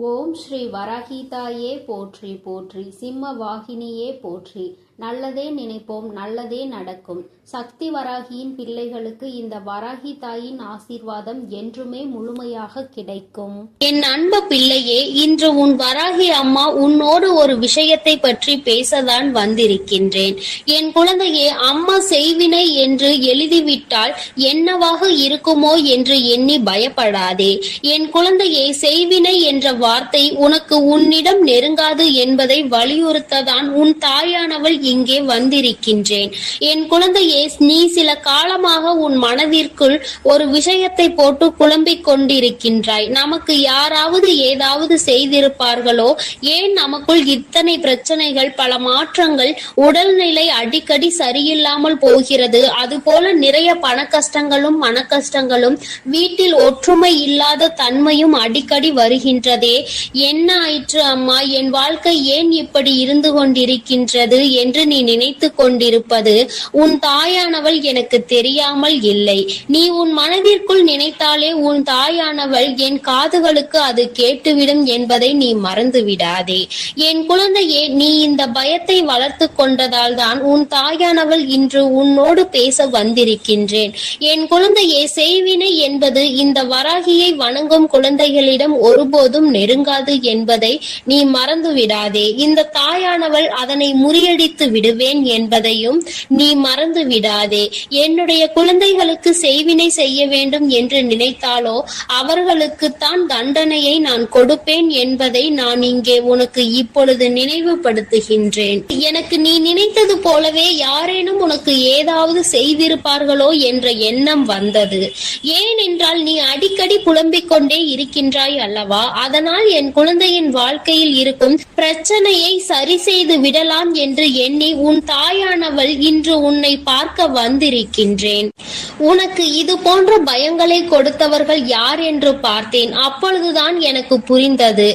ஓம் ஸ்ரீ வராகிதாயே போற்றி போற்றி, சிம்ம வாகினியே போற்றி. நல்லதே நினைப்போம், நல்லதே நடக்கும். சக்தி வராகியின் பிள்ளைகளுக்கு இந்த வராகி தாயின் ஆசீர்வாதம் என்றுமே முழுமையாக கிடைக்கும். என் அன்பு பிள்ளையே, இன்று உன் வராகி அம்மா உன்னோடு ஒரு விஷயத்தை பற்றி பேசதான் வந்திருக்கின்றேன். என் குழந்தையே, அம்மா செய்வினை என்று எழுதிவிட்டால் என்னவாக இருக்குமோ என்று எண்ணி பயப்படாதே. என் குழந்தையே, செய்வினை என்ற வார்த்தை உனக்கு உன்னிடம் நெருங்காது என்பதை வலியுறுத்ததான் உன் தாயானவள் இங்கே வந்திருக்கின்றேன். என் குழந்தையே, நீ சில காலமாக உன் மனதிற்குள் ஒரு விஷயத்தை போட்டு குழம்பிக் கொண்டிருக்கின்றாய். நமக்கு யாராவது ஏதாவது செய்திருப்பார்களோ, ஏன் நமக்குள் இத்தனை பிரச்சனைகள், பல மாற்றங்கள், உடல்நிலை அடிக்கடி சரியில்லாமல் போகிறது, அதுபோல நிறைய பண கஷ்டங்களும் மன கஷ்டங்களும், வீட்டில் ஒற்றுமை இல்லாத தன்மையும் அடிக்கடி வருகின்றதே, என்ன ஆயிற்று அம்மா, என் வாழ்க்கை ஏன் இப்படி இருந்து கொண்டிருக்கின்றது என்று நீ நினைத்து கொண்டிருப்பது உன் தாயானவள் எனக்கு தெரியாமல் இல்லை. நீ உன் மனதிற்குள் நினைத்தாலே உன் தாயானவள் என் காதுகளுக்கு அது கேட்டுவிடும் என்பதை நீ மறந்து விடாதே. என் குழந்தையே, நீ இந்த பயத்தை வளர்த்து கொண்டதால் தான் உன் தாயானவள் இன்று உன்னோடு பேச வந்திருக்கின்றேன். என் குழந்தையே, செய்வினை என்பது இந்த வராகியை வணங்கும் குழந்தைகளிடம் ஒருபோதும் நெருங்காது என்பதை நீ மறந்து விடாதே. இந்த தாயானவள் அதனை முறியடித்து விடுவேன் என்பதையும் நீ மறந்து விடாதே. என்னுடைய குழந்தைகளுக்கு செய்வினை செய்ய வேண்டும் என்று நினைத்தாலோ அவர்களுக்குத்தான் தண்டனையை நான் கொடுப்பேன் என்பதை நான் இங்கே உனக்கு இப்பொழுது நினைவுபடுத்துகின்றேன். எனக்கு நீ நினைத்தது போலவே யாரேனும் உனக்கு ஏதாவது செய்திருப்பார்களோ என்ற எண்ணம் வந்தது. ஏனென்றால் நீ அடிக்கடி புலம்பிக் கொண்டே இருக்கின்றாய் அல்லவா? அதனால் என் குழந்தையின் வாழ்க்கையில் இருக்கும் பிரச்சனையை சரி செய்து விடலாம் என்று எண்ணி உன் தாயானவள் இன்று உன்னை பார்க்க வந்திருக்கின்றேன். உனக்கு இது போன்ற பயங்களை கொடுத்தவர்கள் யார் என்று பார்த்தேன். அப்பொழுதுதான் எனக்கு புரிந்தது,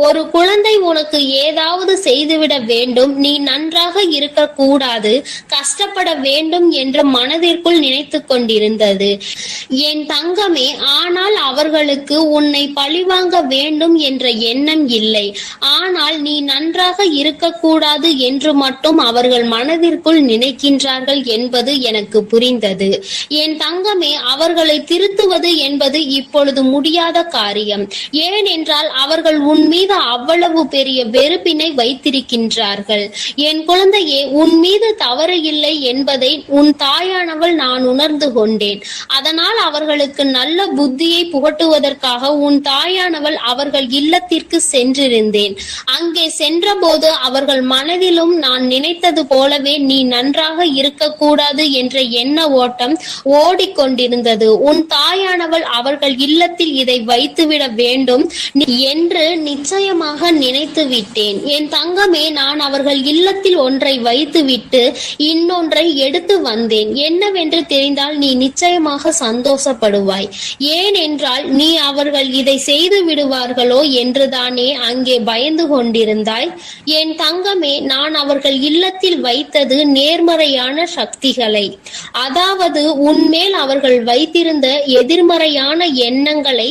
ஒரு குழந்தை உனக்கு ஏதாவது செய்துவிட வேண்டும், நீ நன்றாக இருக்கக்கூடாது, கஷ்டப்பட வேண்டும் என்று மனதிற்குள் நினைத்து கொண்டிருந்தது என் தங்கமே. ஆனால் அவர்களுக்கு உன்னை பழிவாங்க வேண்டும் என்ற எண்ணம் இல்லை. ஆனால் நீ நன்றாக இருக்கக்கூடாது என்று மட்டும் அவர்கள் மனதிற்குள் நினைக்கின்றார்கள் என்பது எனக்கு புரிந்தது. என் தங்கமே, அவர்களை திருத்துவது என்பது இப்பொழுது முடியாத காரியம். ஏனென்றால் அவர்கள் உன் மீது அவ்வளவு பெரிய வெறுப்பினை வைத்திருக்கின்றார்கள். என் குழந்தையே, உன் மீது தவறு இல்லை என்பதை உன் தாயானவள் நான் உணர்ந்து கொண்டேன். அதனால் அவர்களுக்கு நல்ல புத்தியை புகட்டுவதற்காக உன் தாயானவள் அவர்கள் இல்லத்திற்கு சென்றிருந்தேன். அங்கே சென்றபோது அவர்கள் மனதிலும் நான் நினைத்தது போலவே நீ நன்றாக இருக்கக்கூடாது என்ற எண்ண ஓட்டம் ஓடிக்கொண்டிருந்தது. உன் தாயானவள் அவர்கள் இல்லத்தில் இதை வைத்துவிட வேண்டும் என்று நிச்சயமாக நினைத்து விட்டேன். என் தங்கமே, நான் அவர்கள் இல்லத்தில் ஒன்றை வைத்துவிட்டு இன்னொன்றை எடுத்து வந்தேன். என்னவென்று தெரிந்தால் நீ நிச்சயமாக சந்தோஷப்படுவாய். ஏனென்றால் நீ அவர்கள் இதை செய்து விடுவார்களோ என்றுதானே அங்கே பயந்து கொண்டிருந்தாய். என் தங்கமே, நான் அவர்கள் இல்லத்தில் வைத்தது நேர்மறையான சக்திகளை, அதாவது உன்மேல் அவர்கள் வைத்திருந்த எதிர்மறையான எண்ணங்களை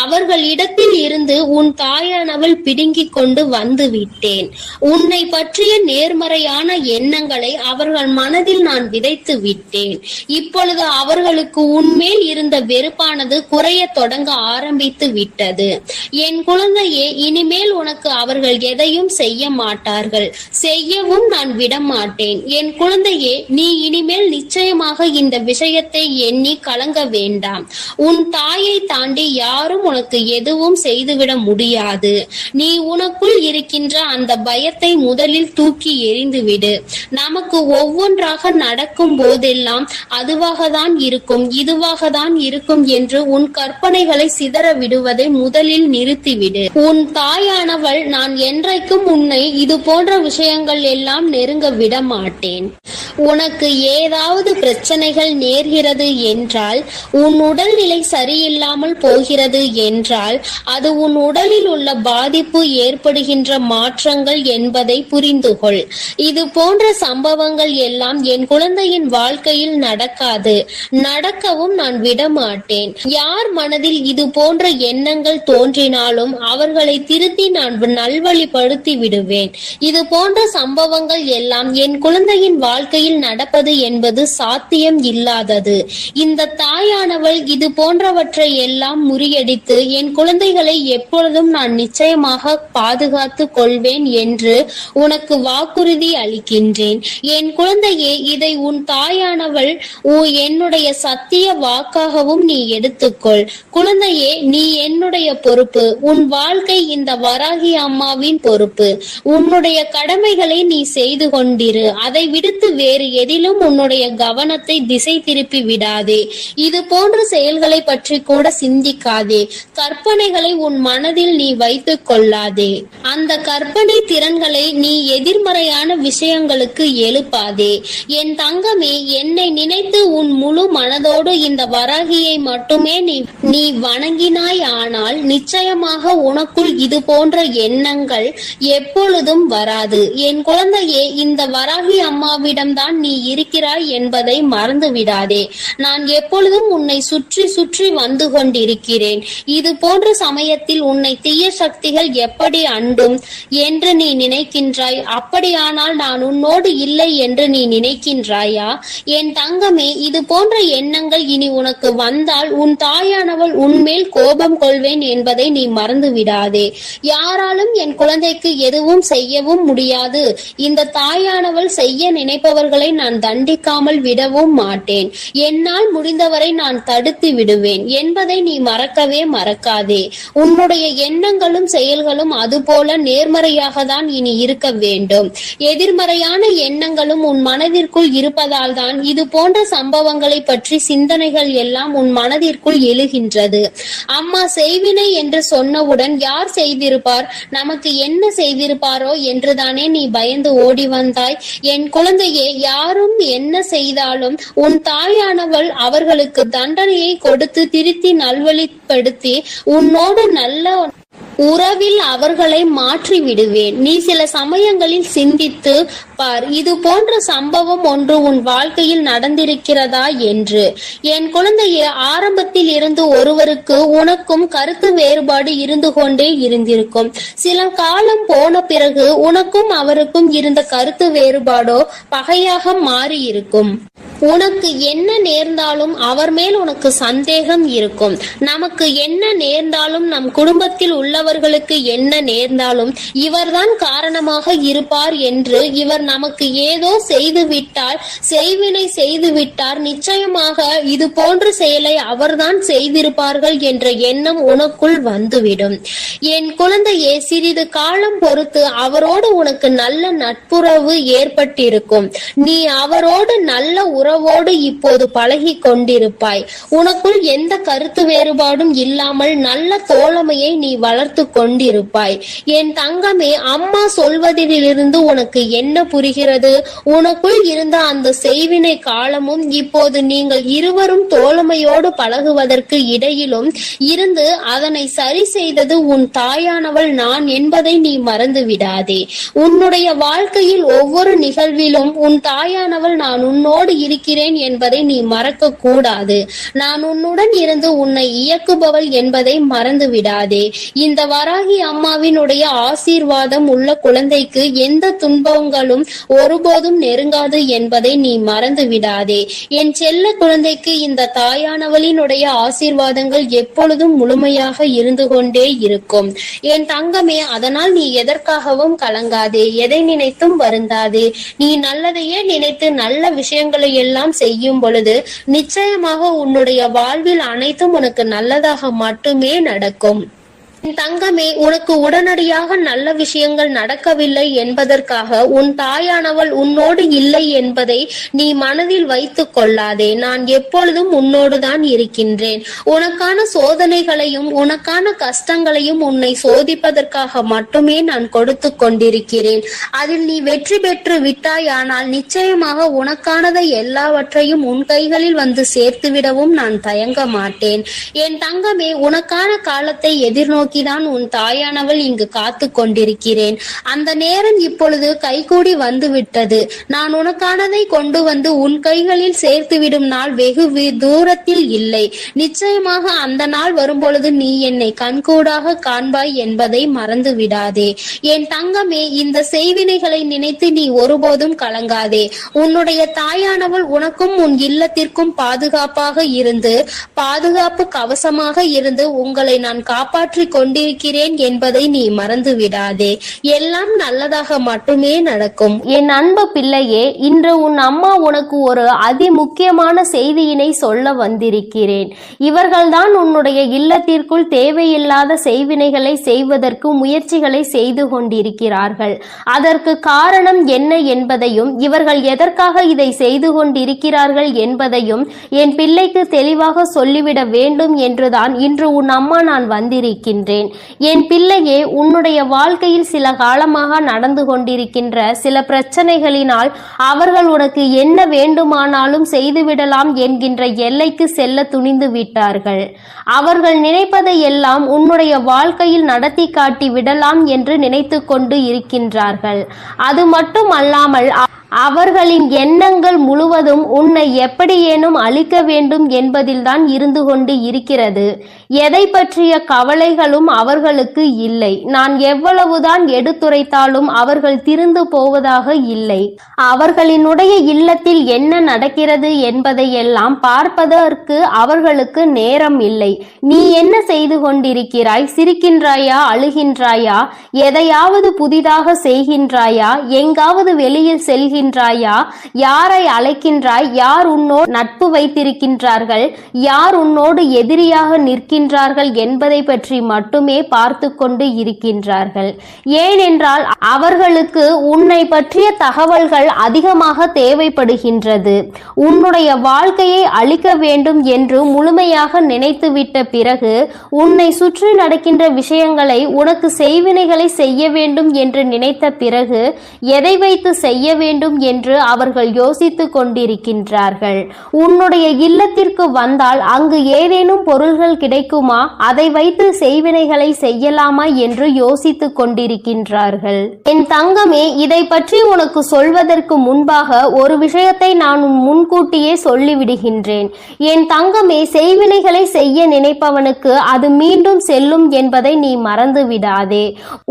அவர்களிடத்தில் இருந்து உன் தாயானவள் பிடுங்கிக் கொண்டு வந்து விட்டேன். உன்னை பற்றிய நேர்மறையான எண்ணங்களை அவர்கள் மனதில் நான் விதைத்து விட்டேன். இப்பொழுது அவர்களுக்கு உன்மேல் இருந்த வெறுப்பானது குறைய தொடங்க ஆரம்பித்து விட்டது. என் குழந்தையே, இனிமேல் உனக்கு அவர்கள் எதையும் செய்ய மாட்டார்கள், செய்யவும் நான் விடமாட்டேன். என் குழந்தையே, நீ இனிமேல் நிச்சயமாக இந்த விஷயத்தை எண்ணி கலங்க வேண்டாம். உன் தாயை தாண்டி யாரும் உனக்கு எதுவும் செய்துவிட முடியாது. நீ உனக்குள் இருக்கின்ற அந்த பயத்தை முதலில் தூக்கி எறிந்துவிடு. நமக்கு ஒவ்வொன்றாக நடக்கும் போதெல்லாம் அதுவாக தான் இருக்கும், இதுவாக தான் இருக்கும் என்று உன் கற்பனைகளை சிதற விடுவதை முதலில் நிறுத்திவிடு. உன் தாயானவள் நான் என்றைக்கும் உன்னை இது போன்ற விஷயங்கள் எல்லாம் நெருங்க விட மாட்டேன். உனக்கு ஏதாவது பிரச்சனைகள் நேர்கிறது என்றால், உன் உடல்நிலை சரியில்லாமல் போகிறது என்றால், அது உன் உடலில் உள்ள பாதிப்பு ஏற்படுகின்ற மாற்றங்கள் என்பதை புரிந்து கொள். இது போன்ற சம்பவங்கள் எல்லாம் என் குழந்தையின் வாழ்க்கையில் நடக்காது, நடக்கவும் நான் விடமாட்டேன். யார் மனதில் இது போன்ற எண்ணங்கள் தோன்றினாலும் அவர்களை திருத்தி நான் நல்வழிப்படுத்தி விடுவேன். இது போன்ற சம்பவங்கள் எல்லாம் என் குழந்தையின் வாழ்க்கையில் நடப்பது என்பது சாத்தியம் இல்லாதது. இந்த தாயானவள் இது போன்றவற்றை எல்லாம் முறியடித்து என் குழந்தைகளை எப்பொழுதும் நான் நிச்சயமாக பாதுகாத்து கொள்வேன் என்று உனக்கு வாக்குறுதி அளிக்கின்றேன். என் குழந்தையே, இதை உன் தாயானவள் என்னுடைய சத்திய வாக்காகவும் நீ எடுத்துக்கொள். குழந்தையே, நீ என்னுடைய பொறுப்பு. உன் வாழ்க்கை இந்த வராகி அம்மாவின் பொறுப்பு. உன்னுடைய கடமைகளை நீ செய்து கொண்டிரு. அதை விடுத்து வேறு எதிலும் உன்னுடைய கவனத்தை திசை திருப்பி விடாதே. இது போன்ற செயல்களை பற்றி கூட சிந்திக்காதே. கற்பனைகளை உன் மனதில் நீ வைத்துக் கொள்ளாதே. அந்த கற்பனை திறன்களை நீ எதிர்மறையான விஷயங்களுக்கு எழுப்பாதே. என் தங்கமே, என்னை நினைத்து உன் முழு மனதோடு இந்த வராகியை மட்டுமே நீ வணங்கினாய். ஆனால் நிச்சயமாக உனக்குள் இது போன்ற எண்ணங்கள் எப்பொழுதும் வராது. என் குழந்தையே, இந்த வராகி அம்மாவிடம்தான் நீ இருக்கிறாய் என்பதை மறந்து விடாதே. நான் எப்பொழுதும் உன்னை சுற்றி சுற்றி வந்து கொண்டிருக்கிறேன். இது போன்ற சமயத்தில் உன்னை தீய சக்திகள் எப்படி அண்டும் என்று நீ நினைக்கின்றாய். அப்படியானால் நான் உன்னோடு இல்லை என்று நீ நினைக்கின்றாயா? என் தங்கமே, இது போன்ற எண்ணங்கள் இனி உனக்கு வந்தால் உன் தாயானவள் உன்மேல் கோபம் கொள்வேன் என்பதை நீ மறந்து விடாதே. யாராலும் என் குழந்தைக்கு எதுவும் செய்யவும் முடியாது. இந்த தாயானவள் செய்ய நினைப்பவர்களை நான் தண்டிக்காமல் விடவும் மாட்டேன். என்னால் முடிந்தவரை நான் தடுத்து விடுவேன் என்பதை நீ மறக்கவே மறக்காதே. உன்னுடைய எண்ணங்களும் செயல்களும் அதுபோல நேர்மறையாக தான் இனி இருக்க வேண்டும். எதிர்மறையான எண்ணங்களும் உன் மனதிற்குள் இருப்பதால் தான் இது போன்ற சம்பவங்களை பற்றி சிந்தனைகள் எல்லாம் உன் மனதிற்குள் எழுகின்றது. அம்மா செய்வினை என்று சொன்னவுடன் யார் செய்திருப்பார், நமக்கு என்ன செய்திருப்பாரோ என்றுதானே நீ பயந்து ஓடி வந்தாய். என் குழந்தையே, யாரும் என்ன செய்தாலும் உன் தாயானவள் அவர்களுக்கு தண்டனையை கொடுத்து திருத்தி நல்வழிப்படுத்தி உன்னோடு நல்ல உறவில் அவர்களை மாற்றி விடுவேன். நீ சில சமயங்களில் சிந்தித்து பார், இது போன்ற சம்பவம் ஒன்று உன் வாழ்க்கையில் நடந்திருக்கிறதா என்று. என் குழந்தையே, ஆரம்பத்தில் இருந்து ஒருவருக்கு உனக்கும் கருத்து வேறுபாடு இருந்து கொண்டே இருந்திருக்கும். சில காலம் போன பிறகு உனக்கும் அவருக்கும் இருந்த கருத்து வேறுபாடோ பகையாக மாறி இருக்கும். உனக்கு என்ன நேர்ந்தாலும் அவர் மேல் உனக்கு சந்தேகம் இருக்கும். நமக்கு என்ன நேர்ந்தாலும், நம் குடும்பத்தில் உள்ளவர்களுக்கு என்ன நேர்ந்தாலும் இவர்தான் காரணமாக இருப்பார் என்று, இவர் நமக்கு ஏதோ செய்து விட்டால், செய்வினை செய்து விட்டார், நிச்சயமாக இது போன்ற செயலை அவர்தான் செய்திருப்பார்கள் என்ற எண்ணம் உனக்குள் வந்துவிடும். என் குழந்தையே, சிறிது காலம் பொறுத்து அவரோடு உனக்கு நல்ல நட்புறவு ஏற்பட்டிருக்கும். நீ அவரோடு நல்ல உறவோடு இப்போது பழகி கொண்டிருப்பாய். உனக்குள் எந்த கருத்து வேறுபாடும் இல்லாமல் நல்ல தோழமையை நீ வளர்த்து கொண்டிருப்பாய். என் தங்கமே, அம்மா சொல்வதிலிருந்து உனக்கு என்ன புரிகிறது? உனக்குள் இருந்த அந்த செய்வினை காலமும் இப்போது நீங்கள் இருவரும் தோழமையோடு பழகுவதற்கு இடையிலும் இருந்து அதனை சரி செய்தது உன் தாயானவள் நான் என்பதை நீ மறந்து விடாதே. உன்னுடைய வாழ்க்கையில் ஒவ்வொரு நிகழ்விலும் உன் தாயானவள் நான் உன்னோடு இருக்கிறேன் என்பதை நீ மறக்க கூடாது. நான் உன்னுடன் இருந்து உன்னை இயக்குபவள் என்பதை மறந்து விடாதே. இந்த வராகி அம்மாவினுடைய ஆசீர்வாதம் உள்ள குழந்தைக்கு எந்த துன்பங்களும் ஒருபோதும் நெருங்காது என்பதை நீ மறந்து விடாதே. என் செல்ல குழந்தைக்கு இந்த தாயானவளினுடைய ஆசீர்வாதங்கள் எப்பொழுதும் முழுமையாக இருந்து கொண்டே இருக்கும். என் தங்கமே, அதனால் நீ எதற்காகவும் கலங்காதே, எதை நினைத்தும் வருந்தாதே. நீ நல்லதையே நினைத்து நல்ல விஷயங்களை எல்லாம் செய்யும் பொழுது நிச்சயமாக உன்னுடைய வாழ்வில் அனைத்தும் உனக்கு நல்லதாக மட்டுமே நடக்கும். என் தங்கமே, உனக்கு உடனடியாக நல்ல விஷயங்கள் நடக்கவில்லை என்பதற்காக உன் தாயானவள் உன்னோடு இல்லை என்பதை நீ மனதில் வைத்துக் கொள்ளாதே. நான் எப்பொழுதும் உன்னோடுதான் இருக்கின்றேன். உனக்கான சோதனைகளையும் உனக்கான கஷ்டங்களையும் உன்னை சோதிப்பதற்காக மட்டுமே நான் கொடுத்து கொண்டிருக்கிறேன். அதில் நீ வெற்றி பெற்று விட்டாயானால் நிச்சயமாக உனக்கானதை எல்லாவற்றையும் உன் கைகளில் வந்து சேர்த்துவிடவும் நான் தயங்க மாட்டேன். என் தங்கமே, உனக்கான காலத்தை எதிர்நோக்கிதான் உன் தாயானவள் இங்கு காத்து கொண்டிருக்கிறேன். அந்த நேரம் இப்பொழுது கைகூடி வந்து விட்டது. நான் உனக்கானதை கொண்டு வந்து உன் கைகளில் சேர்த்துவிடும் நாள் வெகு தூரத்தில் இல்லை. நிச்சயமாக அந்த நாள் வரும்பொழுது நீ என்னை கண்கூடாக காண்பாய் என்பதை மறந்து விடாதே. என் தங்கமே, இந்த செய்வினைகளை நினைத்து நீ ஒருபோதும் கலங்காதே. உன்னுடைய தாயானவள் உனக்கும் உன் இல்லத்திற்கும் பாதுகாப்பாக இருந்து பாதுகாப்பு கவசமாக இருந்து உங்களை நான் காப்பாற்றி கொண்டிருக்கிறேன் என்பதை நீ மறந்து விடாதே. எல்லாம் நல்லதாக மட்டுமே நடக்கும். என் அன்பு பிள்ளையே, இன்று உன் அம்மா உனக்கு ஒரு அதி முக்கியமான செய்தியினை சொல்ல வந்திருக்கிறேன். இவர்கள்தான் உன்னுடைய இல்லத்திற்குள் தேவையில்லாத செய்வினைகளை செய்வதற்கு முயற்சிகளை செய்து கொண்டிருக்கிறார்கள். அதற்கு காரணம் என்ன என்பதையும் இவர்கள் எதற்காக இதை செய்து கொண்டிருக்கிறார்கள் என்பதையும் என் பிள்ளைக்கு தெளிவாக சொல்லிவிட வேண்டும் என்றுதான் இன்று உன் அம்மா நான் வந்திருக்கின்றேன். என் பிள்ளையே, உன்னுடைய வாழ்க்கையில் சில காலமாக நடந்து கொண்டிருக்கின்ற சில பிரச்சனைகளினால் அவர்கள் உனக்கு என்ன வேண்டுமானாலும் செய்துவிடலாம் என்கின்ற எல்லைக்கு செல்ல துணிந்து விட்டார்கள். அவர்கள் நினைப்பதை எல்லாம் உன்னுடைய வாழ்க்கையில் நடத்தி காட்டி விடலாம் என்று நினைத்து கொண்டு இருக்கின்றார்கள். அது மட்டும் அல்லாமல் அவர்களின் எண்ணங்கள் முழுவதும் உன்னை எப்படியேனும் அழிக்க வேண்டும் என்பதில்தான் இருந்து கொண்டு இருக்கிறது. எதை பற்றிய கவலைகளும் அவர்களுக்கு இல்லை. நான் எவ்வளவுதான் எடுத்துரைத்தாலும் அவர்கள் திருந்து போவதாக இல்லை. அவர்களினுடைய இல்லத்தில் என்ன நடக்கிறது என்பதை எல்லாம் பார்ப்பதற்கு அவர்களுக்கு நேரம் இல்லை. நீ என்ன செய்து கொண்டிருக்கிறாய்? சிரிக்கின்றாயா? அழுகின்றாயா? எதையாவது புதிதாக செய்கின்றாயா? எங்காவது வெளியில் செல்கின்றாயா? யாரை அழைக்கின்றாய்? யார் உன்னோடு நட்பு வைத்திருக்கின்றார்கள்? யார் உன்னோடு எதிரியாக நிற்கின்றார்கள் என்பதை பற்றி மட்டுமே பார்த்து கொண்டு இருக்கின்றார்கள். ஏனென்றால் அவர்களுக்கு உன்னை பற்றிய தகவல்கள் அதிகமாக தேவைப்படுகின்றது. உன்னுடைய வாழ்க்கையை அழிக்க வேண்டும் என்று முழுமையாக நினைத்துவிட்ட பிறகு உன்னை சுற்றி நடக்கின்ற விஷயங்களை உனக்கு செய்வினைகளை செய்ய வேண்டும் என்று நினைத்த பிறகு எதை வைத்து செய்ய வேண்டும் என்று அவர்கள் யோசித்துக் கொண்டிருக்கின்றார்கள். உன்னுடைய இல்லத்திற்கு வந்தால் அங்கு ஏதேனும் பொருள்கள் கிடைக்குமா, அதை வைத்து செய்வினைகளை செய்யலாமா என்று யோசித்துக் கொண்டிருக்கின்றார்கள். என் தங்கமே, இதை பற்றி உனக்கு சொல்வதற்கு முன்பாக ஒரு விஷயத்தை நான் முன்கூட்டியே சொல்லிவிடுகின்றேன். என் தங்கமே, செய்வினைகளை செய்ய நினைப்பவனுக்கு அது மீண்டும் செல்லும் என்பதை நீ மறந்து விடாதே.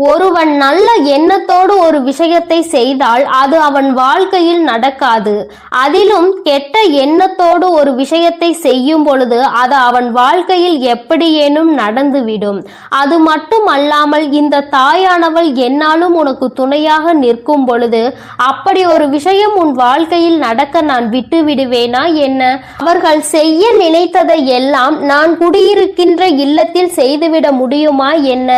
ஒருவன் நல்ல எண்ணத்தோடு ஒரு விஷயத்தை செய்தால் அது அவன் வாழ்க்கையில் நடக்காது. அதிலும் கெட்ட எண்ணத்தோடு ஒரு விஷயத்தை செய்யும் பொழுது அது அவன் வாழ்க்கையில் எப்படியேனும் நடந்துவிடும். அது மட்டும் அல்லாமல் இந்த தாயானவள் என்னாலும் உனக்கு துணையாக நிற்கும் பொழுது அப்படி ஒரு விஷயம் உன் வாழ்க்கையில் நடக்க நான் விட்டு விடுவேனா என்ன? அவர்கள் செய்ய நினைத்ததை எல்லாம் நான் குடியிருக்கின்ற இல்லத்தில் செய்துவிட முடியுமா என்ன?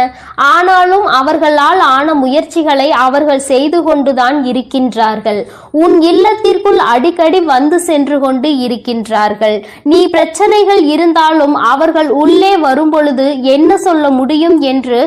ஆனாலும் அவர்களால் ஆன முயற்சிகளை அவர்கள் செய்து கொண்டுதான் இருக்கின்றார்கள். உன் இல்லத்திற்குள் அடிக்கடி வந்து சென்று கொண்டு இருக்கின்றார்கள். நீ பிரச்சனைகள் இருந்தாலும் அவர்கள் உள்ளே வரும்பொழுது என்ன சொல்ல முடியும் என்று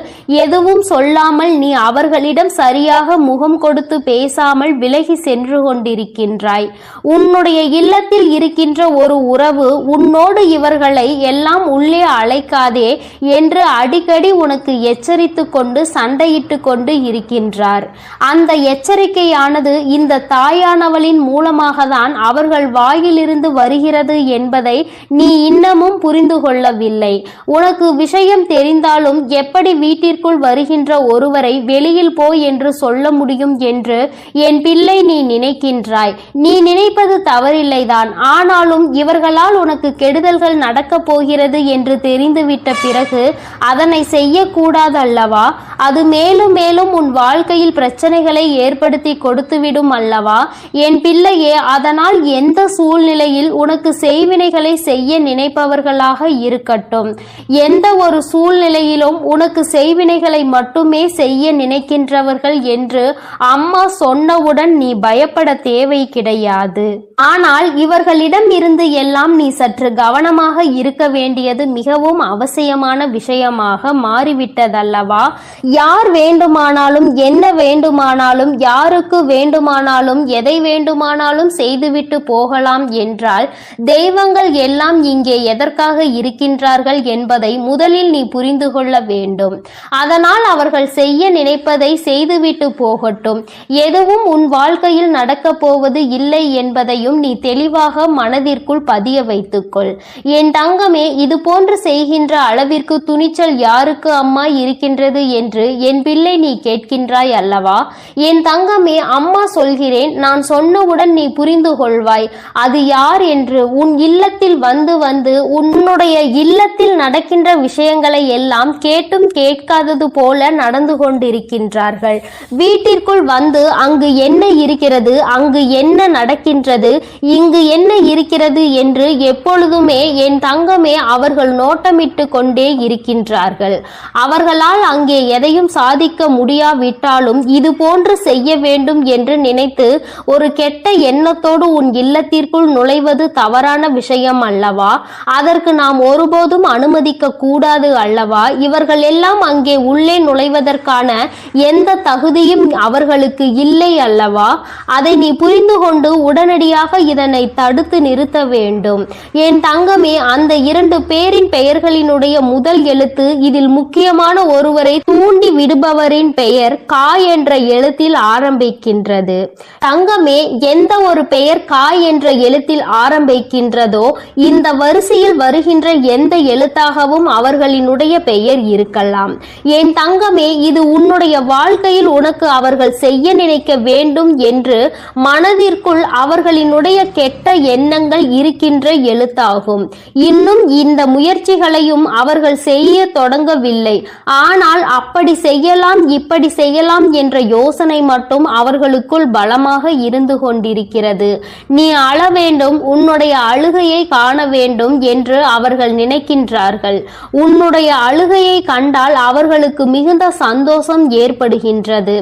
எதுவும் சொல்லாமல் நீ அவர்களிடம் சரியாக முகம் கொடுத்து பேசாமல் விலகி சென்று கொண்டிருக்கின்றாய். உன்னுடைய இல்லத்தில் இருக்கின்ற ஒரு உறவு உன்னோடு இவர்களை எல்லாம் உள்ளே அழைக்காதே என்று அடிக்கடி உனக்கு எச்சரித்து கொண்டு சண்டையிட்டு கொண்டு இருக்கின்றார். அந்த எச்சரிக்கையானது இந்த தாயானவளின் மூலமாக தான் அவர்கள் வாயிலிருந்து வருகிறது என்பதை நீ இன்னமும் புரிந்து கொள்ளவில்லை. உனக்கு விஷயம் தெரிந்தாலும் எப்படி வீட்டிற்குள் வருகின்ற ஒருவரை வெளியில் போ என்று சொல்ல முடியும் என்று என் பிள்ளை நீ நினைக்கின்றாய். நீ நினைப்பது தவறில்லைதான். ஆனாலும் இவர்களால் உனக்கு கெடுதல்கள் நடக்கப் போகிறது என்று தெரிந்துவிட்ட பிறகு அதனை செய்யக்கூடாதல்லவா? அது மேலும் மேலும் உன் வாழ்க்கையில் பிரச்சனைகளை ஏற்படுத்தி கொடுத்துவிடும் அல்லவா? என் பிள்ளையே, அதனால் எந்த சூழ்நிலையில் உனக்கு செய்வினைகளை செய்ய நினைப்பவர்களாக இருக்கட்டும், எந்த ஒரு சூழ்நிலையிலும் உனக்கு செய்வினைகளை மட்டுமே செய்ய நினைக்கின்றவர்கள் என்று அம்மா சொன்னவுடன் நீ பயப்பட தேவை கிடையாது. ஆனால் இவர்களிடம் இருந்து எல்லாம் நீ சற்று கவனமாக இருக்க வேண்டியது மிகவும் அவசியமான விஷயமாக மாறிவிட்டதல்லவா? யார் வேண்டுமானாலும் என்ன வேண்டுமானாலும் யாருக்கு வேண்டுமானாலும் எதை வேண்டுமானாலும் செய்துவிட்டு போகலாம் என்றால் தெய்வங்கள் எல்லாம் இங்கே எதற்காக இருக்கின்றார்கள் என்பதை முதலில் நீ புரிந்து கொள்ள வேண்டும். அதனால் அவர்கள் செய்ய நினைப்பதை செய்துவிட்டு போகட்டும். எதுவும் உன் வாழ்க்கையில் நடக்கப் போவது இல்லை என்பதையும் நீ தெளிவாக மனதிற்குள் பதிய வைத்துக்கொள். என் தங்கமே, இது போன்று செய்கின்ற அளவிற்கு துணிச்சல் யாருக்கு அம்மா இருக்கின்றது என்று என் பிள்ளை நீ கேட்கின்றாய் அல்லவா? என் தங்கமே, அம்மா சொல்கிறேன், நான் சொன்னவுடன் நீ புரிந்து கொள்வாய் அது யார் என்று. உன் இல்லத்தில் வந்து வந்து உன்னுடைய இல்லத்தில் நடக்கின்ற விஷயங்களை எல்லாம் கேட்டும் கேட்காதது போல நடந்து கொண்டிருக்கின்றார்கள். வீட்டிற்குள் வந்து அங்கு என்ன இருக்கிறது, அங்கு என்ன நடக்கின்றது, இங்கு என்ன இருக்கிறது என்று எப்பொழுதுமே என் தங்கமே அவர்கள் நோட்டமிட்டு கொண்டே இருக்கின்றார்கள். அவர்களால் அங்கே எதையும் சாதிக்க முடியாவிட்டாலும் இது போன்று செய்ய வேண்டும் என்று நினைத்து ஒரு கெட்ட எண்ணத்தோடு உன் இல்லத்திற்குள் நுழைவது தவறான விஷயம் அல்லவா? அதற்கு நாம் ஒருபோதும் அனுமதிக்க கூடாது அல்லவா? இவர்கள் எல்லாம் அங்கே உள்ளே நுழைவதற்கான எந்த தகுதியும் அவர்களுக்கு இல்லை அல்லவா? அதை நீ புரிந்து கொண்டு உடனடியாக இதனை தடுத்து நிறுத்த வேண்டும். என் தங்கமே, அந்த 2 பேரின் பெயர்களினுடைய முதல் எழுத்து இதில் முக்கியமான ஒருவரை தூண்டி விடுபவரின் பெயர் கா என்ற எழுத்தில் ஆரம்பிக்கின்றது. தங்கமே, எந்த ஒரு பெயர் கா என்ற எழுத்தில் ஆரம்பிக்கின்றதோ இந்த வரிசையில் வருகின்ற எந்த எழுத்தாகவும் அவர்களினுடைய பெயர் இருக்கலாம். என் தங்கமே, இது உன்னுடைய வாழ்க்கையில் உனக்கு அவர்கள் செய்ய நினைக்க வேண்டும் என்று மனதிற்குள் அவர்களினுடைய கெட்ட எண்ணங்கள் இருக்கின்ற எழுத்தாகும். இன்னும் இந்த முயற்சிகளையும் அவர்கள் செய்ய தொடங்கவில்லை. ஆனால் அப்படி செய்யலாம் இப்படி செய்யலாம் என்ற யோசனை மட்டும் அவர்களுக்குள் பலமாக இருந்து கொண்டிருக்கிறது. நீ அழ வேண்டும், உன்னுடைய அழுகையை காண வேண்டும் என்று அவர்கள் நினைக்கின்றார்கள். உன்னுடைய அழுகையை கண்டால் அவர்களுக்கு மிகுந்த சந்தோஷம் ஏற்படுகின்றது.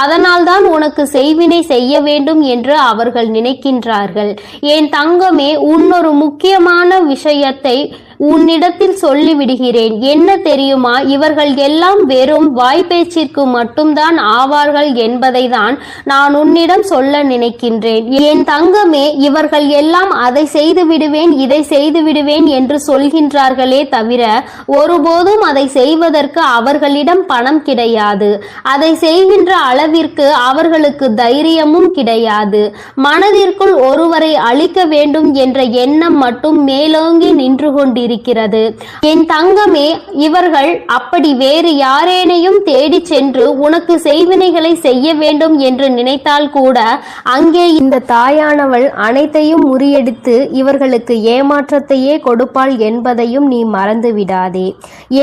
அதனால்தான் உனக்கு செய்வினை செய்ய வேண்டும் என்று அவர்கள் நினைக்கின்றார்கள். என் தங்கமே, உன்னொரு முக்கியமான விஷயத்தை உன்னிடத்தில் சொல்லிவிடுகிறேன். என்ன தெரியுமா? இவர்கள் எல்லாம் வெறும் வாய்ப்பேச்சிற்கு மட்டும்தான் ஆவார்கள் என்பதை தான் நான் உன்னிடம் சொல்ல நினைக்கின்றேன். என் தங்கமே, இவர்கள் எல்லாம் அதை செய்து விடுவேன் இதை செய்து விடுவேன் என்று சொல்கின்றார்களே தவிர ஒருபோதும் அதை செய்வதற்கு அவர்களிடம் பணம் கிடையாது. அதை செய்கின்ற அளவிற்கு அவர்களுக்கு தைரியமும் கிடையாது. மனதிற்குள் ஒருவரை அழிக்க வேண்டும் என்ற எண்ணம் மட்டும் மேலோங்கி நின்று கொண்டிருக்கிறது. என் தங்கமே, இவர்கள் அப்படி வேறு யாரேனையும் தேடி சென்று உனக்கு செய்வினைகளை செய்ய வேண்டும் என்று நினைத்தால் கூட அங்கே இந்த தாயானவள் அனைத்தையும் முறியடித்து இவர்களுக்கு ஏமாற்றத்தையே கொடுப்பாள் என்பதையும் நீ மறந்து விடாதே.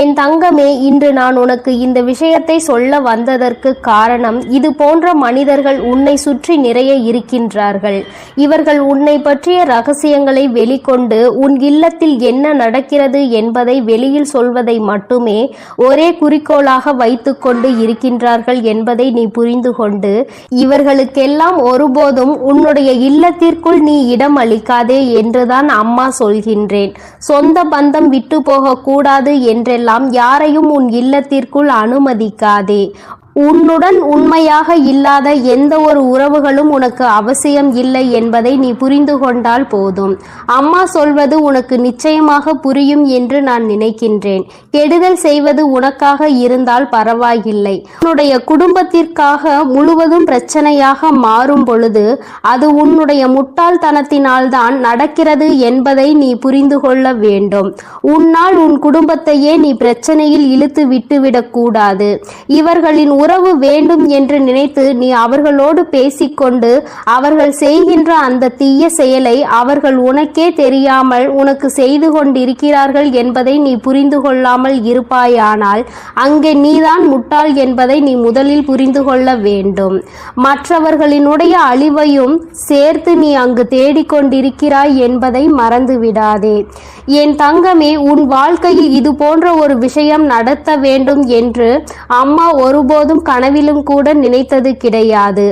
என் தங்கமே, இன்று நான் உனக்கு இந்த விஷயத்தை சொல்ல வந்ததற்கு காரணம், இது போன்ற மனிதர்கள் உன்னை சுற்றி நிறைய இருக்கின்றார்கள். இவர்கள் உன்னை பற்றிய ரகசியங்களை வெளிக்கொண்டு உன் இல்லத்தில் என்ன நடக்கிறது என்பதை வெளியில் சொல்வதை மட்டுமே ஒரே குறிக்கோளாக வைத்துக்கொண்டு இருக்கின்றார்கள் என்பதை நீ புரிந்து கொண்டு இவர்களுக்கெல்லாம் ஒருபோதும் உன்னுடைய இல்லத்திற்குள் நீ இடம் அளிக்காதே என்றுதான் அம்மா சொல்கின்றேன். சொந்த பந்தம் விட்டு போக கூடாது என்றெல்லாம் யாரையும் உன் இல்லத்திற்குள் அனுமதிக்காதே. உன்னுடன் உண்மையாக இல்லாத எந்த ஒரு உறவுகளும் உனக்கு அவசியம் இல்லை என்பதை நீ புரிந்து கொண்டால் போதும். அம்மா சொல்வது உனக்கு நிச்சயமாக புரியும் என்று நான் நினைக்கின்றேன். கெடுதல் செய்வது உனக்காக இருந்தால் பரவாயில்லை. உன்னுடைய குடும்பத்திற்காக முழுவதும் பிரச்சனையாக மாறும் பொழுது அது உன்னுடைய முட்டாள்தனத்தினால் தான் நடக்கிறது என்பதை நீ புரிந்து கொள்ள வேண்டும். உன்னால் உன் குடும்பத்தையே நீ பிரச்சனையில் இழுத்து விட்டுவிடக் கூடாது. இவர்களின் உறவு வேண்டும் என்று நினைத்து நீ அவர்களோடு பேசிக்கொண்டு அவர்கள் செய்கின்ற அந்த தீய செயலை அவர்கள் உனக்கே தெரியாமல் உனக்கு செய்து கொண்டிருக்கிறார்கள் என்பதை நீ புரிந்து கொள்ளாமல் இருப்பாயானால் அங்கே நீதான் முட்டாள் என்பதை நீ முதலில் புரிந்து கொள்ள வேண்டும். மற்றவர்களினுடைய அழிவையும் சேர்த்து நீ அங்கு தேடிக்கொண்டிருக்கிறாய் என்பதை மறந்துவிடாதே. என் தங்கமே, உன் வாழ்க்கையில் இது போன்ற ஒரு விஷயம் நடத்த வேண்டும் என்று அம்மா ஒருபோதும் கனவிலும் கூட நினைத்தது கிடையாது.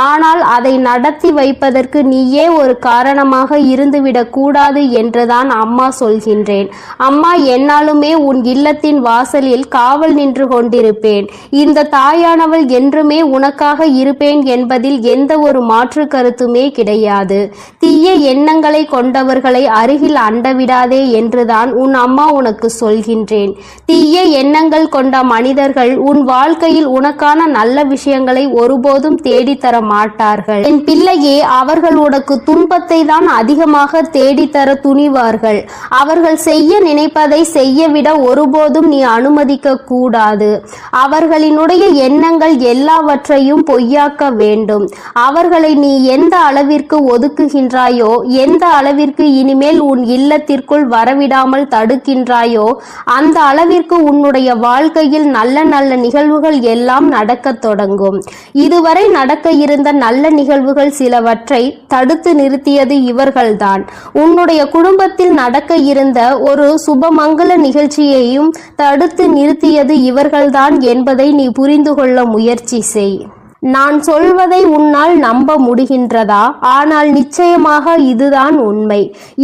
ஆனால் அதை நடத்தி வைப்பதற்கு நீயே ஒரு காரணமாக இருந்துவிடக் கூடாது என்றுதான் அம்மா சொல்கின்றேன். அம்மா என்னாலுமே உன் இல்லத்தின் வாசலில் காவல் நின்று கொண்டிருப்பேன். இந்த தாயானவள் என்றுமே உனக்காக இருப்பேன் என்பதில் எந்த ஒரு மாற்று கருத்துமே கிடையாது. தீய எண்ணங்களை கொண்டவர்களை அருகில் அண்டவிடாதே என்றுதான் உன் அம்மா உனக்கு சொல்கின்றேன். தீய எண்ணங்கள் கொண்ட மனிதர்கள் உன் வாழ்க்கையில் உனக்கான நல்ல விஷயங்களை ஒருபோதும் தேடித்தர மாட்டார்கள். என் பிள்ளையே, அவர்கள் உனக்கு துன்பத்தை தான் அதிகமாக தேடித்தர துணிவார்கள். அவர்கள் செய்ய நினைப்பதை செய்யவிட ஒருபோதும் நீ அனுமதிக்க கூடாது. அவர்களினுடைய எண்ணங்கள் எல்லாவற்றையும் பொய்யாக்க வேண்டும். அவர்களை நீ எந்த அளவிற்கு ஒதுக்குகின்றாயோ, எந்த அளவிற்கு இனிமேல் உன் இல்லத்திற்குள் வரவிடாமல் தடுக்கின்றாயோ, அந்த அளவிற்கு உன்னுடைய வாழ்க்கையில் நல்ல நல்ல நிகழ்வுகள் எல்லாம் நடக்க தொடங்கும். இதுவரை நடக்க இருந்த நல்ல நிகழ்வுகள் சிலவற்றை தடுத்து நிறுத்தியது இவர்கள்தான். உன்னுடைய குடும்பத்தில் நடக்க இருந்த ஒரு சுபமங்கல நிகழ்ச்சியையும் தடுத்து நிறுத்தியது இவர்கள்தான் என்பதை நீ புரிந்து கொள்ள முயற்சி செய். நான் சொல்வதை உன்னால் நம்ப முடிகின்றதா? ஆனால் நிச்சயமாக இதுதான் உண்மை.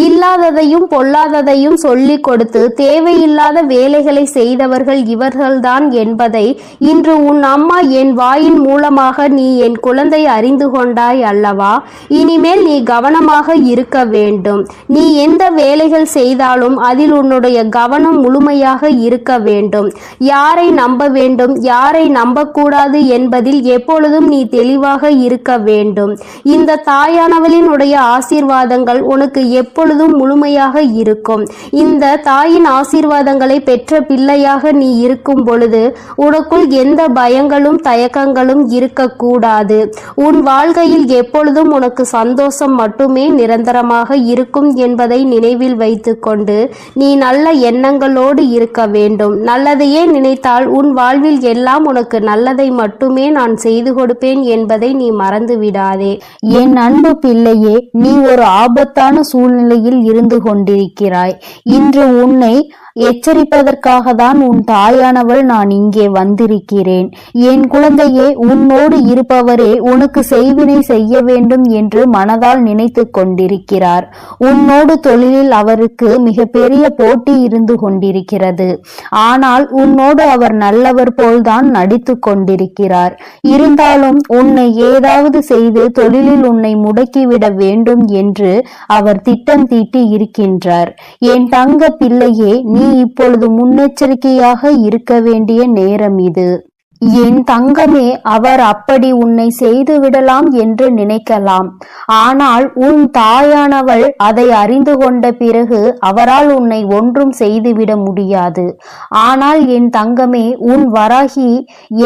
இல்லாததையும் பொல்லாததையும் சொல்லிக் கொடுத்து தேவையில்லாத வேலைகளை செய்தவர்கள் இவர்கள்தான் என்பதை இன்று உன் அம்மா என் வாயின் மூலமாக நீ என் குழந்தை அறிந்து கொண்டாய் அல்லவா? இனிமேல் நீ கவனமாக இருக்க வேண்டும். நீ எந்த வேலைகள் செய்தாலும் அதில் உன்னுடைய கவனம் முழுமையாக இருக்க வேண்டும். யாரை நம்ப வேண்டும், யாரை நம்பக்கூடாது என்பதில் எப்பொழுதும் நீ தெளிவாக இருக்க வேண்டும். இந்த தாயானவளினுடைய ஆசீர்வாதங்கள் உனக்கு எப்பொழுதும் முழுமையாக இருக்கும். இந்த தாயின் ஆசீர்வாதங்களை பெற்ற பிள்ளையாக நீ இருக்கும் பொழுது உனக்குள் எந்த பயங்களும் தயக்கங்களும் இருக்கக்கூடாது. உன் வாழ்க்கையில் எப்பொழுதும் உனக்கு சந்தோஷம் மட்டுமே நிரந்தரமாக இருக்கும் என்பதை நினைவில் வைத்துக்கொண்டு நீ நல்ல எண்ணங்களோடு இருக்க வேண்டும். நல்லதையே நினைத்தால் உன் வாழ்வில் எல்லாம் உனக்கு நல்லதை மட்டுமே நான் செய்து கொடுப்பேன் என்பதை நீ மறந்து விடாதே. என் அன்பு பிள்ளையே, நீ ஒரு ஆபத்தான சூழ்நிலையில் இருந்து கொண்டிருக்கிறாய். இன்று உன்னை எச்சரிப்பதற்காக தான் உன் தாயானவள் நான் இங்கே வந்திருக்கிறேன். என் குழந்தையே, உன்னோடு இருப்பவரே உனக்கு செய்வினை செய்ய வேண்டும் என்று மனதால் நினைத்து கொண்டிருக்கிறார். உன்னோடு தொழிலில் அவருக்கு மிக பெரிய போட்டி இருந்து கொண்டிருக்கிறது. ஆனால் உன்னோடு அவர் நல்லவர் போல்தான் நடித்து கொண்டிருக்கிறார். இருந்தாலும் உன்னை ஏதாவது செய்து தொழிலில் உன்னை முடக்கிவிட வேண்டும் என்று அவர் திட்டம் தீட்டி இருக்கின்றார். என் தங்க பிள்ளையே, நீ இப்பொழுது முன்னெச்சரிக்கையாக இருக்க வேண்டிய நேரம் இது. என் தங்கமே, அவர் அப்படி உன்னை செய்து விடலாம் என்று நினைக்கலாம். ஆனால் உன் தாயானவள் அதை அறிந்து கொண்ட பிறகு அவரால் உன்னை ஒன்றும் செய்துவிட முடியாது. ஆனால் என் தங்கமே, உன் வராகி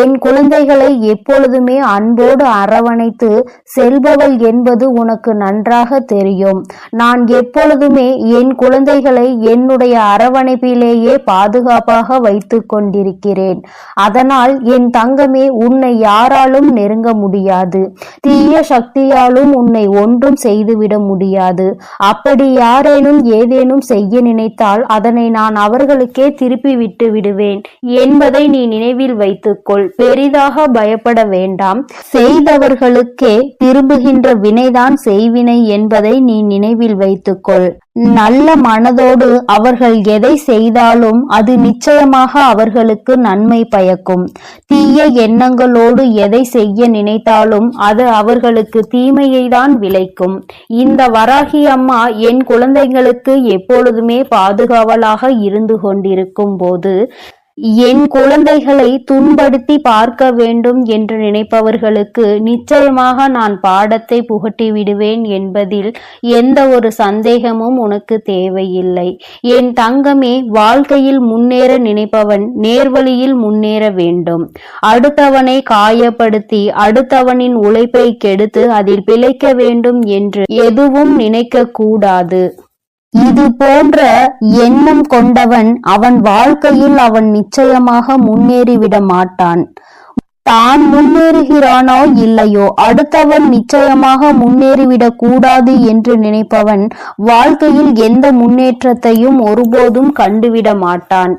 என் குழந்தைகளை எப்பொழுதுமே அன்போடு அரவணைத்து செல்பவள் என்பது உனக்கு நன்றாக தெரியும். நான் எப்பொழுதுமே என் குழந்தைகளை என்னுடைய அரவணைப்பிலேயே பாதுகாப்பாக வைத்து கொண்டிருக்கிறேன். அதனால் என் தங்கமே, உன்னை யாராலும் நெருங்க முடியாது. தீய சக்தியாலும் உன்னை ஒன்றும் செய்துவிட முடியாது. அப்படி யாரேனும் ஏதேனும் செய்ய நினைத்தால் அதனை நான் அவர்களுக்கே திருப்பி விட்டு விடுவேன் என்பதை நீ நினைவில் வைத்துக்கொள். பெரிதாக பயப்பட வேண்டாம். செய்தவர்களுக்கே திரும்புகின்ற வினைதான் செய்வினை என்பதை நீ நினைவில் வைத்துக்கொள். நல்ல மனதோடு அவர்கள் எதை செய்தாலும் அது நிச்சயமாக அவர்களுக்கு நன்மை பயக்கும். தீய எண்ணங்களோடு எதை செய்ய நினைத்தாலும் அது அவர்களுக்கு தீமையை தான் விளைக்கும். இந்த வராகி அம்மா என் குழந்தைகளுக்கு எப்பொழுதுமே பாதுகாவலாக இருந்து கொண்டிருக்கும் போது என் குழந்தைகளை துன்படுத்தி பார்க்க வேண்டும் என்று நினைப்பவர்களுக்கு நிச்சயமாக நான் பாடத்தை புகட்டி விடுவேன் என்பதில் எந்த ஒரு சந்தேகமும் உனக்கு தேவையில்லை. என் தங்கமே, வாழ்க்கையில் முன்னேற நினைப்பவன் நேர்வழியில் முன்னேற வேண்டும். அடுத்தவனை காயப்படுத்தி அடுத்தவனின் உழைப்பை கெடுத்து அதில் பிழைக்க வேண்டும் என்று எதுவும் நினைக்க கூடாது. இது போன்ற எண்ணம் கொண்டவன் அவன் வாழ்க்கையில் அவன் நிச்சயமாக முன்னேறிவிட மாட்டான். தான் முன்னேறுகிறானோ இல்லையோ, அடுத்தவன் நிச்சயமாக முன்னேறிவிடக் கூடாது என்று நினைப்பவன் வாழ்க்கையில் எந்த முன்னேற்றத்தையும் ஒருபோதும் கண்டுவிட மாட்டான்.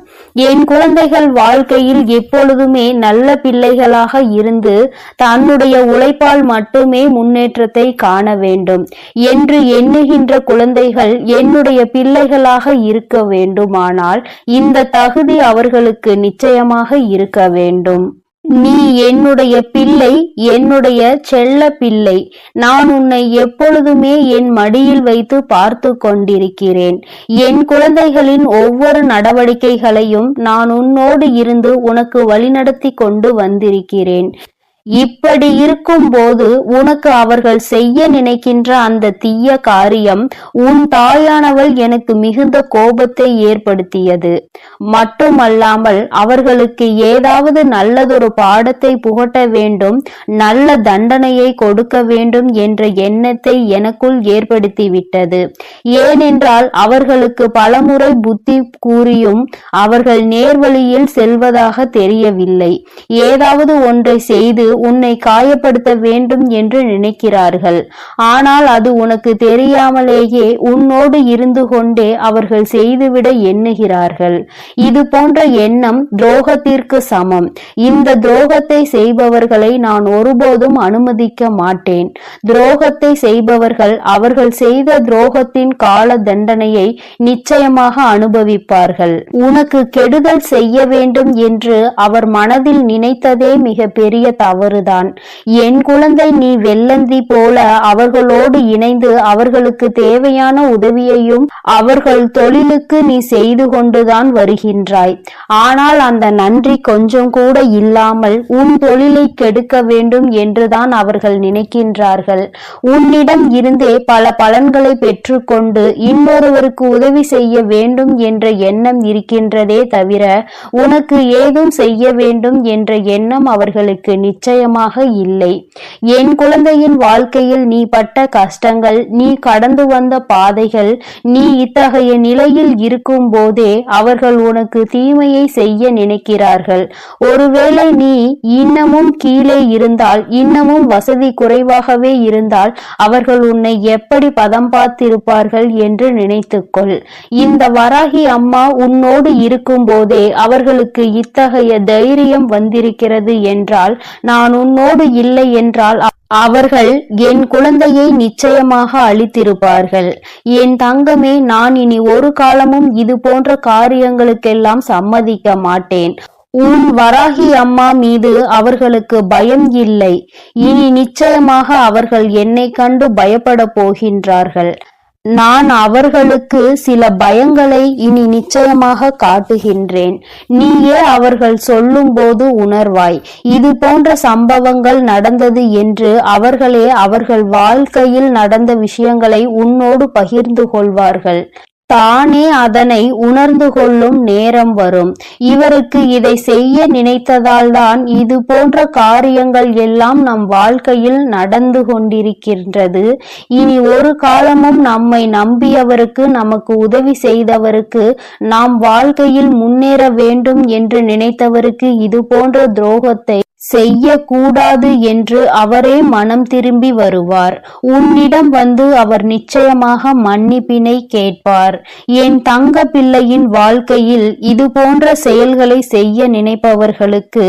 என் குழந்தைகள் வாழ்க்கையில் எப்பொழுதுமே நல்ல பிள்ளைகளாக இருந்து தன்னுடைய உழைப்பால் மட்டுமே முன்னேற்றத்தை காண வேண்டும் என்று எண்ணுகின்ற குழந்தைகள் என்னுடைய பிள்ளைகளாக இருக்க வேண்டுமானால் இந்த தகுதி அவர்களுக்கு நிச்சயமாக இருக்க வேண்டும். நீ என்னுடைய பிள்ளை, என்னுடைய செல்ல பிள்ளை. நான் உன்னை எப்பொழுதுமே என் மடியில் வைத்து பார்த்து கொண்டிருக்கிறேன். என் குழந்தைகளின் ஒவ்வொரு நடவடிக்கைகளையும் நான் உன்னோடு இருந்து உனக்கு வழிநடத்தி கொண்டு வந்திருக்கிறேன். இப்படி இருக்கும் போது உனக்கு அவர்கள் செய்ய நினைக்கின்ற அந்த தீய காரியம் உன் தாயானவள் எனக்கு மிகுந்த கோபத்தை ஏற்படுத்தியது. மட்டுமல்லாமல் அவர்களுக்கு ஏதாவது நல்லதொரு பாடத்தை புகட்ட வேண்டும், நல்ல தண்டனையை கொடுக்க வேண்டும் என்ற எண்ணத்தை எனக்குள் ஏற்படுத்திவிட்டது. ஏனென்றால் அவர்களுக்கு பலமுறை புத்தி கூறியும் அவர்கள் நேர்வழியில் செல்வதாக தெரியவில்லை. ஏதாவது ஒன்றை செய்து உன்னை காயப்படுத்த வேண்டும் என்று நினைக்கிறார்கள். ஆனால் அது உனக்கு தெரியாமலேயே உன்னோடு இருந்து கொண்டே அவர்கள் செய்துவிட எண்ணுகிறார்கள். இது போன்ற எண்ணம் துரோகத்திற்கு சமம். இந்த துரோகத்தை செய்பவர்களை நான் ஒருபோதும் அனுமதிக்க மாட்டேன். துரோகத்தை செய்பவர்கள் அவர்கள் செய்த துரோகத்தின் கால தண்டனையை நிச்சயமாக அனுபவிப்பார்கள். உனக்கு கெடுதல் செய்ய வேண்டும் என்று அவர் மனதில் நினைத்ததே மிக பெரிய தவறுதான். என் குழந்தை, நீ வெள்ளந்தி போல அவர்களோடு இணைந்து அவர்களுக்கு தேவையான உதவியையும் அவர்கள் தொழிலுக்கு நீ செய்து கொண்டுதான் வருகின்றாய். ஆனால் அந்த நன்றி கொஞ்சம் கூட இல்லாமல் உன் தொழிலை கெடுக்க வேண்டும் என்றுதான் அவர்கள் நினைக்கின்றார்கள். உன்னிடம் இருந்தே பல பலன்களை பெற்றுக்கொண்டு இன்னொருவருக்கு உதவி செய்ய வேண்டும் என்ற எண்ணம் இருக்கின்றதே தவிர உனக்கு ஏதும் செய்ய வேண்டும் என்ற எண்ணம் அவர்களுக்கு நிச்சயமாக இல்லை. என் குழந்தையின் வாழ்க்கையில் நீ பட்ட கஷ்டங்கள், நீ கடந்து வந்த பாதைகள், நீ இத்தகைய நிலையில் இருக்கும் போதே அவர்கள் உனக்கு தீமையை செய்ய நினைக்கிறார்கள். ஒருவேளை நீ இன்னமும் கீழே இருந்தால், இன்னமும் வசதி குறைவாகவே இருந்தால் அவர்கள் உன்னை எப்படி பதம் பார்த்திருப்பார்கள் என்று நினைத்துக்கொள். இந்த வராகி அம்மா உன்னோடு இருக்கும் போதே அவர்களுக்கு இத்தகைய தைரியம் வந்திருக்கிறது என்றால், நான் உன்னோடு இல்லை என்றால் அவர்கள் என் குழந்தையை நிச்சயமாக அழித்திருப்பார்கள். என் தங்கமே, நான் இனி ஒரு காலமும் இது போன்ற காரியங்களுக்கெல்லாம் சம்மதிக்க மாட்டேன். உன் வராகி அம்மா மீது அவர்களுக்கு பயம் இல்லை. இனி நிச்சயமாக அவர்கள் என்னை கண்டு பயப்பட போகின்றார்கள். நான் அவர்களுக்கு சில பயங்களை இனி நிச்சயமாக காட்டுகின்றேன். நீயே அவர்கள் சொல்லும் போது உணர்வாய். இது போன்ற சம்பவங்கள் நடந்தது என்று அவர்களே அவர்கள் வாழ்க்கையில் நடந்த விஷயங்களை உன்னோடு பகிர்ந்து கொள்வார்கள். தானே அதனை உணர்ந்து கொள்ளும் நேரம் வரும். இவருக்கு இதை செய்ய நினைத்ததால் தான் இது போன்ற காரியங்கள் எல்லாம் நம் வாழ்க்கையில் நடந்து கொண்டிருக்கின்றது. இனி ஒரு காலமும் நம்மை நம்பியவருக்கு, நமக்கு உதவி செய்தவருக்கு, நாம் வாழ்க்கையில் முன்னேற வேண்டும் என்று நினைத்தவருக்கு இது போன்ற துரோகத்தை செய்யக்கூடாது என்று அவரே மனம் திரும்பி வருவார். உன்னிடம் வந்து அவர் நிச்சயமாக மன்னிப்பினை கேட்பார். என் தங்க பிள்ளையின் வாழ்க்கையில் இது போன்ற செயல்களை செய்ய நினைப்பவர்களுக்கு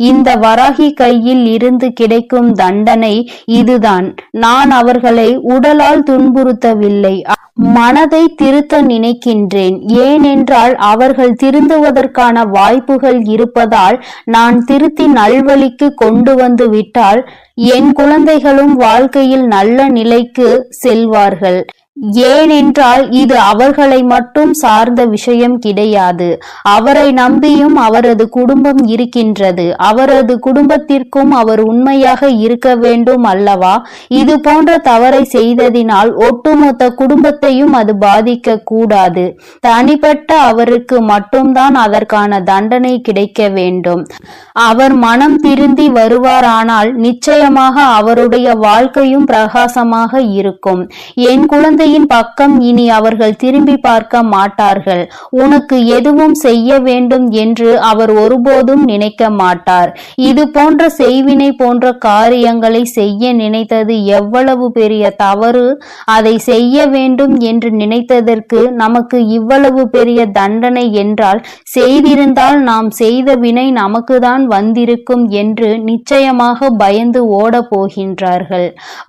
இந்த வராகி கையில் இருந்து கிடைக்கும் தண்டனை இதுதான். நான் அவர்களை உடலால் துன்புறுத்தவில்லை, மனதை திருத்த நினைக்கின்றேன். ஏனென்றால் அவர்கள் திருந்துவதற்கான வாய்ப்புகள் இருப்பதால் நான் திருத்தி நல்வழிக்கு கொண்டு வந்து விட்டால் என் குழந்தைகளும் வாழ்க்கையில் நல்ல நிலைக்கு செல்வார்கள். ஏனென்றால் இது அவர்களை மட்டும் சார்ந்த விஷயம் கிடையாது. அவரை நம்பியும் அவரது குடும்பம் இருக்கின்றது. அவரது குடும்பத்திற்கும் அவர் உண்மையாக இருக்க வேண்டும் அல்லவா? இது போன்ற தவறை செய்ததினால் ஒட்டுமொத்த குடும்பத்தையும் அது பாதிக்க கூடாது. தனிப்பட்ட அவருக்கு மட்டும்தான் அதற்கான தண்டனை கிடைக்க வேண்டும். அவர் மனம் திருந்தி வருவாரானால் நிச்சயமாக அவருடைய வாழ்க்கையும் பிரகாசமாக இருக்கும். என் குழந்தையின் பக்கம் இனி அவர்கள் திரும்பி பார்க்க மாட்டார்கள். உனக்கு எதுவும் செய்ய வேண்டும் என்று அவர் ஒருபோதும் நினைக்க மாட்டார். இது போன்ற செய்வினை போன்ற காரியங்களை செய்ய நினைத்தது எவ்வளவு பெரிய தவறு. அதை செய்ய வேண்டும் என்று நினைத்ததற்கு நமக்கு இவ்வளவு பெரிய தண்டனை என்றால், செய்திருந்தால் நாம் செய்த வினை நமக்குதான் வந்திருக்கும் என்று நிச்சயமாக பயந்து ஓட போகின்றார்கள்.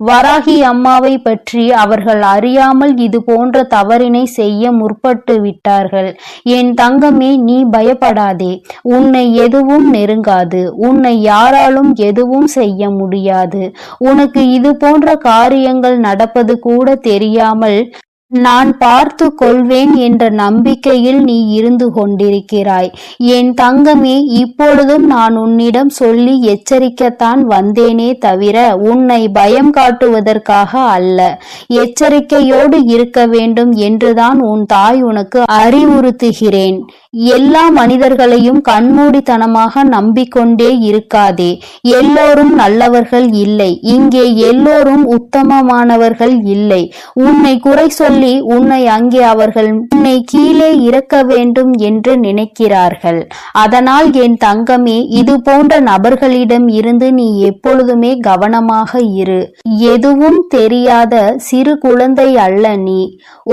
வராகி அம்மாவை பற்றி அவர்கள் அறியாமல் இது போன்ற தவறினை செய்ய முற்பட்டு விட்டார்கள். என் தங்கமே, நீ பயப்படாதே. உன்னை எதுவும் நெருங்காது. உன்னை யாராலும் எதுவும் செய்ய முடியாது. உனக்கு இது போன்ற காரியங்கள் நடப்பது கூட தெரியாமல் நான் பார்த்து கொள்வேன் என்ற நம்பிக்கையில் நீ இருந்து கொண்டிருக்கிறாய். என் தங்கமே, இப்பொழுதும் நான் உன்னிடம் சொல்லி எச்சரிக்கத்தான் வந்தேனே தவிர உன்னை பயம் காட்டுவதற்காக அல்ல. எச்சரிக்கையோடு இருக்க வேண்டும் என்றுதான் உன் தாய் உனக்கு அறிவுறுத்துகிறேன். எல்லா மனிதர்களையும் கண்மூடித்தனமாக நம்பிக்கொண்டே இருக்காதே. எல்லோரும் நல்லவர்கள் இல்லை. இங்கே எல்லோரும் உத்தமமானவர்கள் இல்லை. உன்னை குறை சொல்லி உன்னை அங்கே அவர்கள் உன்னை கீழே இறக்க வேண்டும் என்று நினைக்கிறார்கள். அதனால் என் தங்கமே, இது போன்ற நபர்களிடம் இருந்து நீ எப்பொழுதுமே கவனமாக இரு. எதுவும் தெரியாத சிறு குழந்தை அல்ல நீ.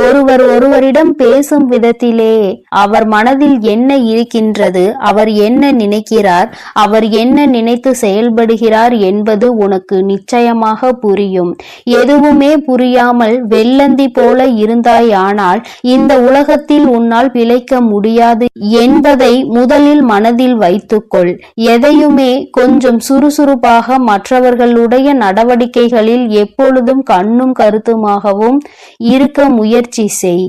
ஒருவரிடம் பேசும் விதத்திலே அவர் மனதில் என்ன இருக்கின்றது, அவர் என்ன நினைக்கிறார், அவர் என்ன நினைத்து செயல்படுகிறார் என்பது உனக்கு நிச்சயமாக புரியும். எதுவுமே புரியாமல் வெள்ளந்தி போல இருந்தாயானால் இந்த உலகத்தில் உன்னால் பிழைக்க முடியாது என்பதை முதலில் மனதில் வைத்துக்கொள். எதையுமே கொஞ்சம் சுறுசுறுப்பாக மற்றவர்களுடைய நடவடிக்கைகளில் எப்பொழுதும் கண்ணும் கருத்துமாகவும் இருக்க முயற்சி செய்.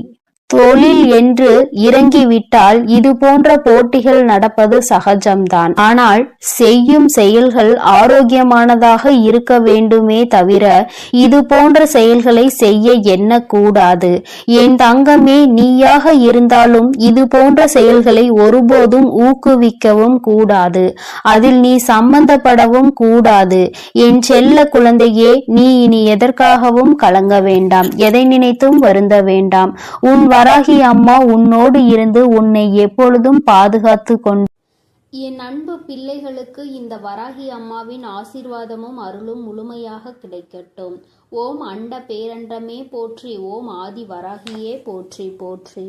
தொழில் என்று இறங்கிவிட்டால் இது போன்ற போட்டிகள் நடப்பது சகஜம்தான். ஆனால் செய்யும் செயல்கள் ஆரோக்கியமானதாக இருக்க வேண்டுமே தவிர இது போன்ற செயல்களை செய்ய எண்ணக்கூடாது. என் தங்கமே, நீயாக இருந்தாலும் இது போன்ற செயல்களை ஒருபோதும் ஊக்குவிக்கவும் கூடாது. அதில் நீ சம்பந்தப்படவும் கூடாது. என் செல்ல குழந்தையே, நீ இனி எதற்காகவும் கலங்க வேண்டாம். எதை நினைத்தும் வருந்த வேண்டாம். உன் வராகி அம்மா உன்னோடு இருந்து உன்னை எப்பொழுதும் பாதுகாத்து கொண்டு. என் அன்பு பிள்ளைகளுக்கு இந்த வராகி அம்மாவின் ஆசீர்வாதமும் அருளும் முழுமையாக கிடைக்கட்டும். ஓம் அண்ட பேரண்டமே போற்றி. ஓம் ஆதி வராகியே போற்றி போற்றி.